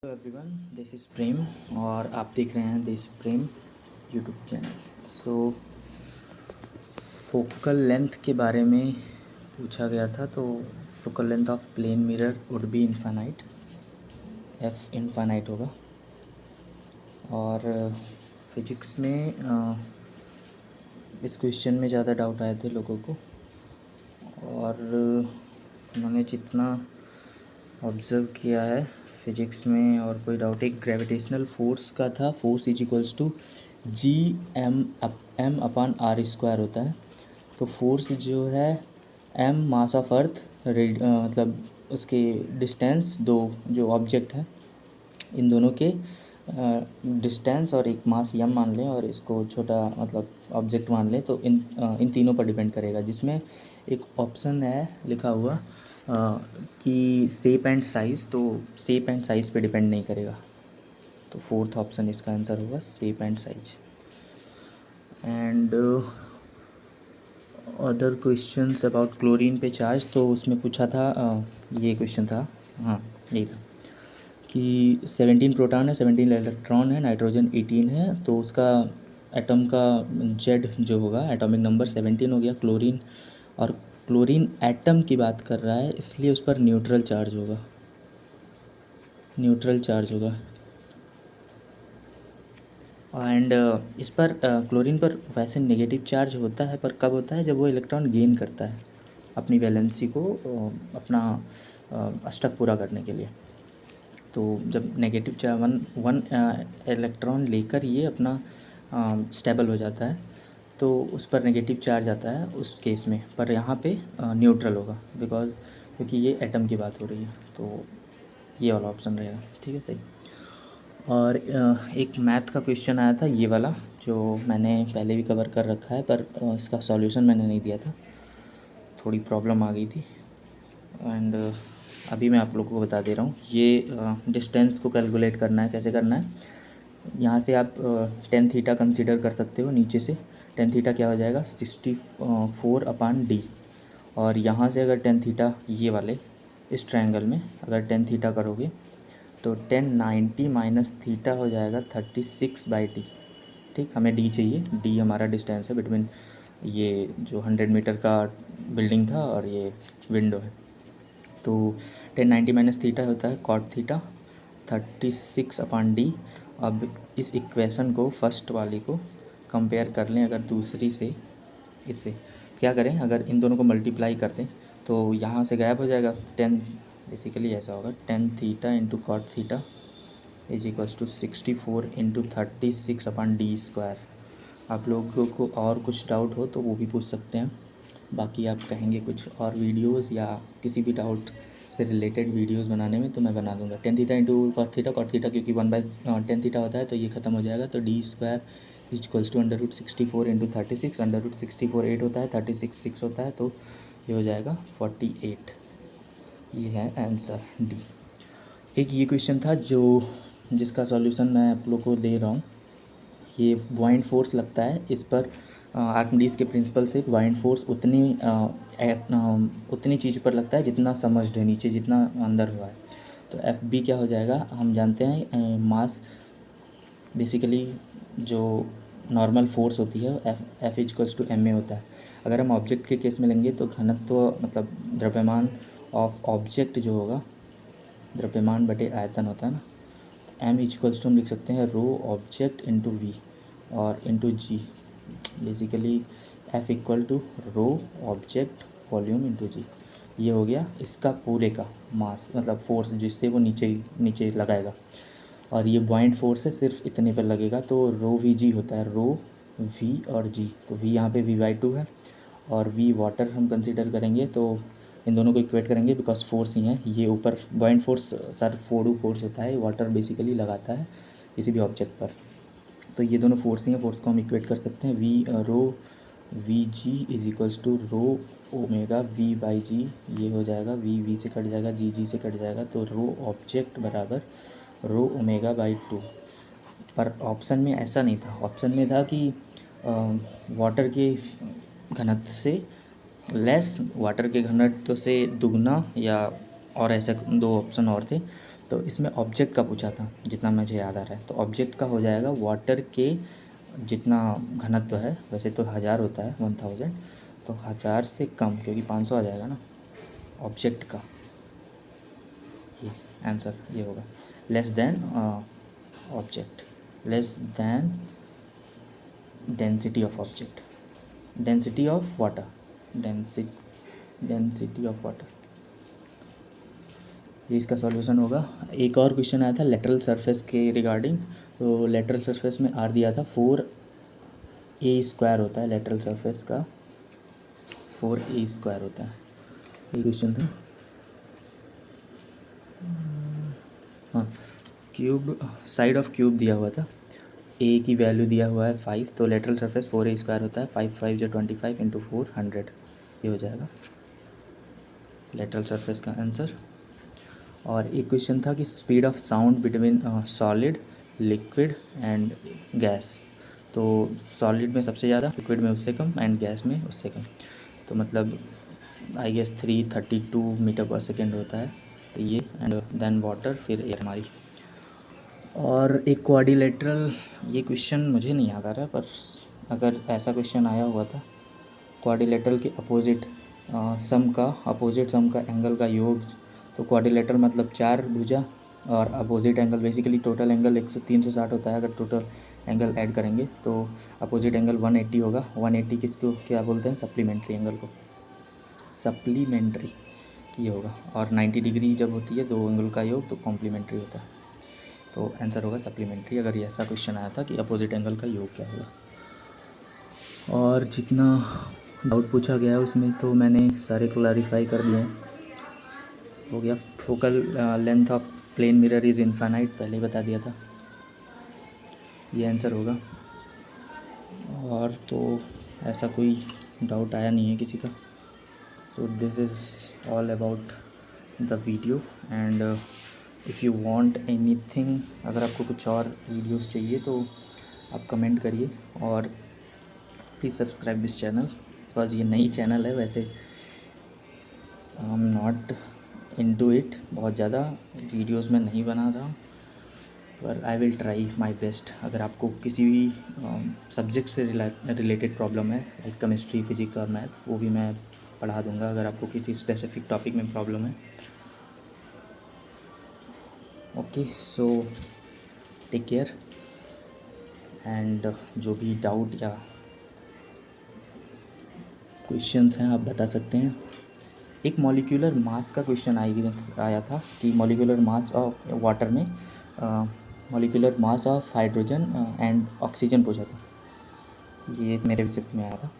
Hello everyone, this is Prem और आप देख रहे हैं this Prem YouTube channel. Focal length के बारे में पूछा गया था। तो focal length of plane mirror would be infinite, F infinite होगा। और फिजिक्स में इस क्वेश्चन में ज़्यादा डाउट आए थे लोगों को, और उन्होंने जितना ऑब्ज़र्व किया है फिजिक्स में और कोई डाउट, एक ग्रेविटेशनल फोर्स का था। Force is equals to G M upon R square होता है। तो फोर्स जो है एम मास ऑफ अर्थ, मतलब उसके डिस्टेंस, दो जो ऑब्जेक्ट है इन दोनों के डिस्टेंस और एक मास यम मान लें और इसको छोटा मतलब ऑब्जेक्ट मान लें, तो इन तीनों पर डिपेंड करेगा। जिसमें एक ऑप्शन है लिखा हुआ कि शेप एंड साइज़, तो शेप एंड साइज़ पे डिपेंड नहीं करेगा। तो फोर्थ ऑप्शन इसका आंसर होगा shape and size. And other questions about chlorine पे चार्ज, तो उसमें पूछा था ये क्वेश्चन था, हाँ यही था कि 17 प्रोटॉन है, 17 इलेक्ट्रॉन है, नाइट्रोजन 18 है। तो उसका एटम का जेड जो होगा, एटॉमिक नंबर 17 हो गया क्लोरीन। और क्लोरीन एटम की बात कर रहा है, इसलिए उस पर न्यूट्रल चार्ज होगा, न्यूट्रल चार्ज होगा। एंड इस पर क्लोरीन पर वैसे नेगेटिव चार्ज होता है, पर कब होता है? जब वो इलेक्ट्रॉन गेन करता है अपनी वैलेंसी को अपना अष्टक पूरा करने के लिए। तो जब नेगेटिव चार्ज वन इलेक्ट्रॉन लेकर ये अपना स्टेबल हो जाता है, तो उस पर नेगेटिव चार्ज आता है उस केस में। पर यहाँ पे न्यूट्रल होगा, क्योंकि ये एटम की बात हो रही है। तो ये वाला ऑप्शन रहेगा, ठीक है, सही। और एक मैथ का क्वेश्चन आया था, ये वाला जो मैंने पहले भी कवर कर रखा है, पर इसका सॉल्यूशन मैंने नहीं दिया था, थोड़ी प्रॉब्लम आ गई थी। एंड अभी मैं आप लोगों को बता दे रहा हूँ। ये डिस्टेंस को कैलकुलेट करना है, कैसे करना है। यहाँ से आप टेन थीटा कंसीडर कर सकते हो। नीचे से टेन थीटा क्या हो जाएगा? 64 अपान डी। और यहाँ से अगर टेन थीटा, ये वाले इस ट्रायंगल में अगर टेन थीटा करोगे तो 1090 माइनस थीटा हो जाएगा 36/d। ठीक, हमें डी चाहिए। डी हमारा डिस्टेंस है बिटवीन ये जो 100 मीटर का बिल्डिंग था और ये विंडो है। तो 1090 माइनस थीटा होता है कॉट थीटा, 36 अपान डी। अब इस इक्वेशन को, फर्स्ट वाली को कंपेयर कर लें अगर दूसरी से, इससे क्या करें, अगर इन दोनों को मल्टीप्लाई कर दें तो यहाँ से गायब हो जाएगा। 10 बेसिकली ऐसा होगा, 10 theta into cot theta is equals to 64 into 36 upon D square. आप लोगों को और कुछ डाउट हो तो वो भी पूछ सकते हैं। बाकी आप कहेंगे कुछ और वीडियोस या किसी भी डाउट से रिलेटेड वीडियोस बनाने में, तो मैं बना दूंगा। 10 थीटा इंटू कॉट थीटा क्योंकि 1/10 थीटा होता है तो ये ख़त्म हो जाएगा। तो D square equals to √64 into 36। √64 8 होता है, 36 6 होता है, तो ये हो जाएगा 48। ये है आंसर डी। एक ये क्वेश्चन था जिसका सॉल्यूशन मैं आप लोग को दे रहा हूँ। ये बॉइंट फोर्स लगता है इस पर, आर्किमिडीज के प्रिंसिपल से बॉइंट फोर्स उतनी चीज़ पर लगता है जितना समझ है, नीचे जितना अंदर हुआ है। तो एफ बी क्या हो जाएगा? हम जानते हैं मास बेसिकली जो नॉर्मल फोर्स होती है F equals to M A होता है। अगर हम ऑब्जेक्ट के केस में लेंगे तो घनत्व मतलब द्रव्यमान ऑफ ऑब्जेक्ट जो होगा, द्रव्यमान बटे आयतन होता है ना, एम इक्वल्स टू हम लिख सकते हैं रो ऑब्जेक्ट इंटू वी और into G. Basically F equal to rho object volume into G. ये हो गया इसका पूरे का मास, मतलब फोर्स जिससे वो नीचे नीचे लगाएगा। और ये बॉइंट फोर्स है, सिर्फ इतने पर लगेगा, तो रो वी जी होता है, रो वी और जी। तो वी यहाँ पे V/2 है और वी वाटर हम कंसीडर करेंगे, तो इन दोनों को इक्वेट करेंगे बिकॉज फोर्स ही है। ये ऊपर बॉइंट फोर्स सर फोर्डू फोर्स होता है, वाटर बेसिकली लगाता है किसी भी ऑब्जेक्ट पर। तो ये दोनों फोर्स ही हैं, फोर्स को हम इक्वेट कर सकते हैं। Rho V G is equals to rho omega V/g। ये हो जाएगा वी से कट जाएगा, जी से कट जाएगा, तो रो ऑब्जेक्ट बराबर रो ω/2। पर ऑप्शन में ऐसा नहीं था। ऑप्शन में था कि वाटर के घनत्व से लेस, वाटर के घनत्व से दुगना, या और ऐसे दो ऑप्शन और थे। तो इसमें ऑब्जेक्ट का पूछा था जितना मुझे याद आ रहा है, तो ऑब्जेक्ट का हो जाएगा वाटर के जितना घनत्व है, वैसे तो 1000 होता है 1000, तो 1000 से कम, क्योंकि 500 आ जाएगा ना ऑब्जेक्ट का। ये आंसर ये होगा less than object, less than density of object, density of water, density of water, ये इसका सॉल्यूशन होगा। एक और क्वेश्चन आया था लेटरल सरफेस के रिगार्डिंग, तो लेटरल सरफेस में आर दिया था 4a² होता है, लेटरल सरफेस का 4a² होता है, ये क्वेश्चन था। हाँ, क्यूब, साइड ऑफ क्यूब दिया हुआ था, ए की वैल्यू दिया हुआ है 5, तो लेटरल सरफेस 4a² होता है, 5 5 जो 25 इंटू 4 100, ये हो जाएगा लेटरल सरफेस का आंसर। और एक क्वेश्चन था कि speed of sound between solid, liquid and gas, तो सॉलिड में सबसे ज़्यादा, लिक्विड में उससे कम एंड गैस में उससे कम, तो मतलब आई गेस 332 मीटर पर सेकेंड होता है, तो ये एंड देन वाटर, फिर एयर हमारी। और एक क्वाड्रिलेटरल, ये क्वेश्चन मुझे नहीं याद आ रहा, पर अगर ऐसा क्वेश्चन आया हुआ था, क्वाड्रिलेटरल के अपोजिट सम का, अपोजिट सम का एंगल का योग, तो क्वाड्रिलेटरल मतलब 4 भुजा और opposite angle, basically total angle 360 होता है, अगर टोटल एंगल ऐड करेंगे तो अपोजिट एंगल 180 होगा। 180 किसको क्या बोलते हैं, सप्लीमेंट्री एंगल को, सप्लीमेंट्री ये होगा। और 90 डिग्री जब होती है दो एंगल का योग तो कॉम्प्लीमेंट्री होता है, तो आंसर होगा सप्लीमेंट्री, अगर ये ऐसा क्वेश्चन आया था कि अपोजिट एंगल का योग क्या होगा। और जितना डाउट पूछा गया उसमें तो मैंने सारे क्लैरिफाई कर दिए हैं, हो गया। Focal length of plane mirror is infinite, पहले ही बता दिया था, ये आंसर होगा। और तो ऐसा कोई डाउट आया नहीं है किसी का। So this is all about the video, and if you want anything, अगर आपको कुछ और वीडियोस चाहिए तो आप कमेंट करिए, और please subscribe this channel, because ये नई चैनल है, वैसे I am not into it, बहुत ज़्यादा वीडियोस में नहीं बना रहा, पर I will try my best. अगर आपको किसी भी सब्जेक्ट से रिलेटेड प्रॉब्लम है, लाइक केमिस्ट्री, फिजिक्स और मैथ, वो भी मैं पढ़ा दूंगा, अगर आपको किसी स्पेसिफिक टॉपिक में प्रॉब्लम है। Okay, so take care, and जो भी डाउट या क्वेश्चंस हैं आप बता सकते हैं। एक मॉलिक्यूलर मास का क्वेश्चन आया था कि मॉलिक्यूलर मास ऑफ वाटर में molecular mass of hydrogen and oxygen पूछा था, ये मेरे रिसिप्ट में आया था।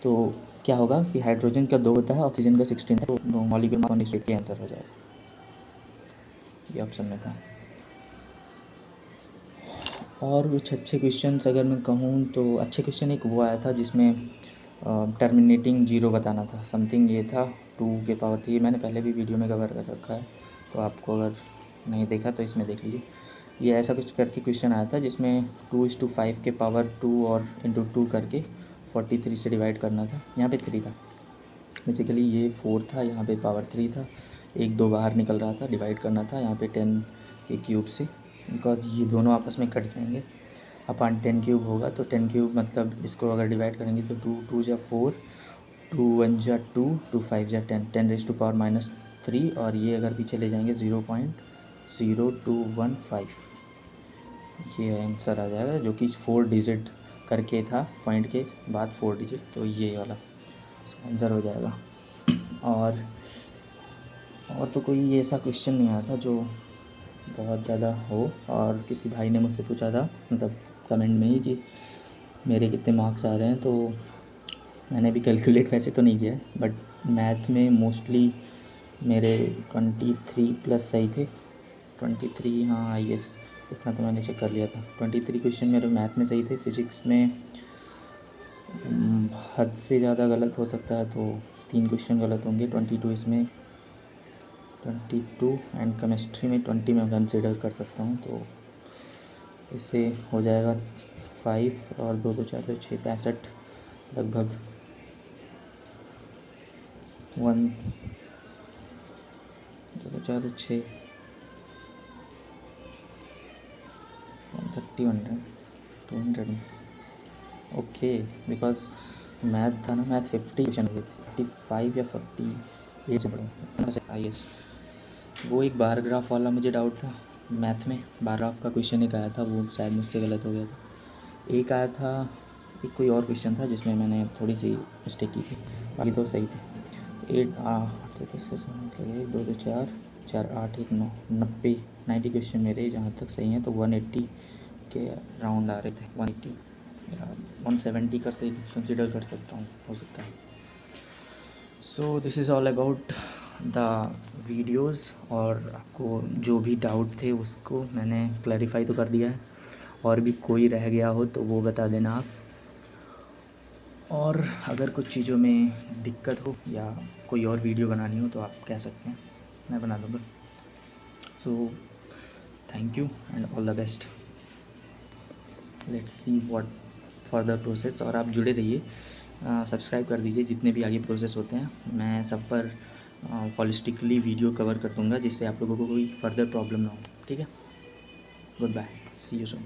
तो क्या होगा कि हाइड्रोजन का 2 होता है, ऑक्सीजन का 16 है, तो मॉलिक्यूलर मास 1:8 आंसर हो जाएगा, ये ऑप्शन में था। और कुछ अच्छे क्वेश्चंस अगर मैं कहूँ तो अच्छे क्वेश्चन एक वो आया था जिसमें टर्मिनेटिंग जीरो बताना था, समथिंग ये था 2 के पावर 3, मैंने पहले भी वीडियो में कवर कर रखा है, तो आपको अगर नहीं देखा तो इसमें देख लीजिए। ये ऐसा कुछ करके क्वेश्चन आया था जिसमें 2:5 के पावर 2 और इंटू 2 करके 43 से डिवाइड करना था, यहाँ पे 3 था, बेसिकली ये 4 था, यहाँ पे पावर 3 था, 1 2 बाहर निकल रहा था, डिवाइड करना था यहाँ पे 10 के क्यूब से, बिकॉज ये दोनों आपस में कट जाएंगे, अपन 10 क्यूब होगा, तो 10 क्यूब मतलब इसको अगर डिवाइड करेंगे तो 2 2 जा 4, 2 1 जा 2, 2 5 जा 10, 10⁻³ और ये अगर पीछे ले जाएंगे 0.0215, ये आंसर आ जाएगा, जो कि 4 डिजिट करके था, पॉइंट के बाद 4 डिजिट, तो ये वाला इसका आंसर हो जाएगा। और तो कोई ऐसा क्वेश्चन नहीं आया था जो बहुत ज़्यादा हो। और किसी भाई ने मुझसे पूछा था, मतलब कमेंट में ही, कि मेरे कितने मार्क्स आ रहे हैं, तो मैंने भी कैलकुलेट वैसे तो नहीं किया है, बट मैथ में मोस्टली मेरे 23 प्लस सही थे, 23, हाँ आई गेस इतना तो मैंने चेक कर लिया था, 23 क्वेश्चन मेरे मैथ में सही थे। फिज़िक्स में हद से ज़्यादा गलत हो सकता है, तो 3 क्वेश्चन गलत होंगे, 22 इसमें, 22 एंड केमिस्ट्री में 20 मैं कंसिडर कर सकता हूँ, तो इससे हो जाएगा 5 और 2 2 4 2 6 65, लगभग 1 2 4 6 30, 200 में। ओके, बिकॉज मैथ था ना, मैथ 50 क्वेश्चन हुए थे, 55 या 48 से पढ़ा आई एस। वो एक बार ग्राफ वाला मुझे डाउट था मैथ में, बार ग्राफ का क्वेश्चन एक आया था, वो शायद मुझसे गलत हो गया था। एक आया था, एक कोई और क्वेश्चन था जिसमें मैंने थोड़ी सी मिस्टेक की थी, बाकी तो सही थे। 8 1 2 2 4 4 8 1 9 90 90 क्वेश्चन मेरे जहाँ तक सही हैं, तो 180 के राउंड आ रहे थे, 180 या 170 का सही कंसिडर कर सकता हूँ, हो सकता है। So this is all about the videos, और आपको जो भी डाउट थे उसको मैंने क्लैरिफाई तो कर दिया है, और भी कोई रह गया हो तो वो बता देना आप। और अगर कुछ चीज़ों में दिक्कत हो या कोई और वीडियो बनानी हो तो आप कह सकते हैं, मैं बना दूँगा। So thank you and all the best. Let's see what further process, और आप जुड़े रहिए, सब्सक्राइब कर दीजिए। जितने भी आगे प्रोसेस होते हैं मैं सब पर हॉलिस्टिकली वीडियो कवर कर दूँगा, जिससे आप लोगों को कोई फर्दर प्रॉब्लम ना हो। ठीक है, good bye, see you soon.